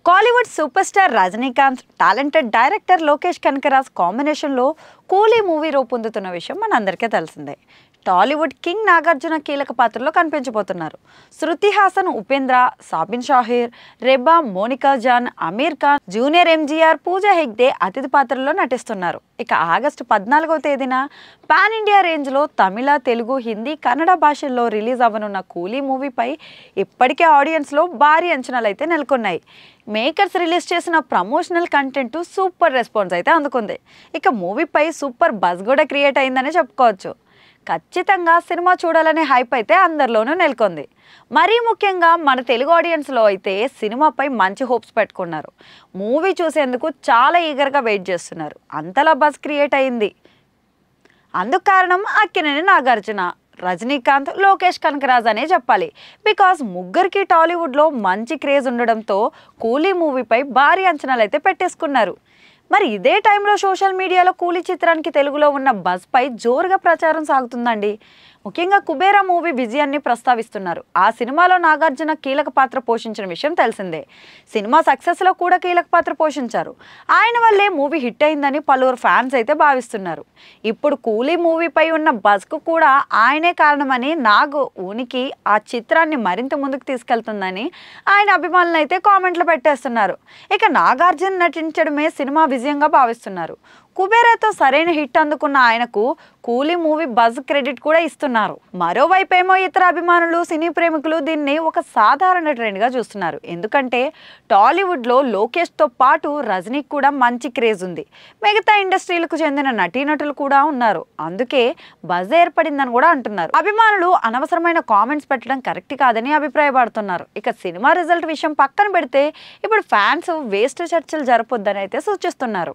Kollywood super star Rajinikanth talented director Lokesh Kanagaraj కాంబినేషన్లో Coolie movie రూపొందుతున్న విషయం మనందరికీ తెలిసిందే. టాలీవుడ్ కింగ్ నాగార్జున కీలక పాత్రలో కనిపించబోతున్నారు. శృతి హాసన్, ఉపేంద్ర, సాబిన్ షాహీర్, రెబా, మోనికా జాన్, అమీర్ ఖాన్, జూనియర్ ఎంజీఆర్, పూజా హెగ్డే అతిథి పాత్రల్లో నటిస్తున్నారు. ఇక ఆగస్టు 14వ తేదీన పాన్ ఇండియా రేంజ్లో తమిళ, తెలుగు, హిందీ, కన్నడ భాషల్లో రిలీజ్ అవ్వనున్న కూలీ మూవీపై ఇప్పటికే ఆడియన్స్లో భారీ అంచనాలు అయితే నెలకొన్నాయి. మేకర్స్ రిలీజ్ చేసిన ప్రమోషనల్ కంటెంట్ సూపర్ రెస్పాన్స్ అయితే అందుకుంది. ఇక మూవీపై సూపర్ బజ్ కూడా క్రియేట్ అయిందనే చెప్పుకోవచ్చు. ఖచ్చితంగా సినిమా చూడాలనే హైప్ అయితే అందరిలోనూ నెలకొంది. మరీ ముఖ్యంగా మన తెలుగు ఆడియన్స్లో అయితే సినిమాపై మంచి హోప్స్ పెట్టుకున్నారు. మూవీ చూసేందుకు చాలా ఈగర్గా వెయిట్ చేస్తున్నారు. అంతలా బజ్ క్రియేట్ అయింది. అందుకు కారణం అక్కినేని నాగార్జున, రజనీకాంత్, లోకేష్ కనకరాజ్ అనే చెప్పాలి. బికాస్ ముగ్గురికి టాలీవుడ్లో మంచి క్రేజ్ ఉండడంతో కూలీ మూవీపై భారీ అంచనాలు అయితే పెట్టేసుకున్నారు. మరి ఇదే టైంలో సోషల్ మీడియాలో కూలీ చిత్రానికి తెలుగులో ఉన్న బజ్ పై జోరుగా ప్రచారం సాగుతుందండి. ముఖ్యంగా కుబేరా మూవీ విజయాన్ని ప్రస్తావిస్తున్నారు. ఆ సినిమాలో నాగార్జున కీలక పాత్ర పోషించిన విషయం తెలిసిందే. సినిమా సక్సెస్లో కూడా కీలక పాత్ర పోషించారు. ఆయన వల్లే మూవీ హిట్ అయిందని పలువురు ఫ్యాన్స్ అయితే భావిస్తున్నారు. ఇప్పుడు కూలీ మూవీపై ఉన్న బజ్కు కూడా ఆయనే కారణమని, నాగు ఉనికి ఆ చిత్రాన్ని మరింత ముందుకు తీసుకెళ్తుందని ఆయన అభిమానులు అయితే కామెంట్లు పెట్టేస్తున్నారు. ఇక నాగార్జున నటించడమే సినిమా విజయంగా భావిస్తున్నారు. కుబేరాతో సరైన హిట్ అందుకున్న ఆయనకు కూలీ మూవీ బజ్ క్రెడిట్ కూడా ఇస్తున్నారు. మరోవైపేమో ఇతర అభిమానులు, సినీ ప్రేమికులు దీన్ని ఒక సాధారణ ట్రెండ్గా చూస్తున్నారు. ఎందుకంటే టాలీవుడ్లో లోకేష్తో పాటు రజనీకి కూడా మంచి క్రేజ్ ఉంది. మిగతా ఇండస్ట్రీలకు చెందిన నటీనటులు కూడా ఉన్నారు. అందుకే బజ్ ఏర్పడిందని కూడా అంటున్నారు. అభిమానులు అనవసరమైన కామెంట్స్ పెట్టడం కరెక్ట్ కాదని అభిప్రాయపడుతున్నారు. ఇక సినిమా రిజల్ట్ విషయం పక్కన పెడితే ఇప్పుడు ఫ్యాన్స్ వేస్ట్ చర్చలు జరపొద్దని అయితే సూచిస్తున్నారు.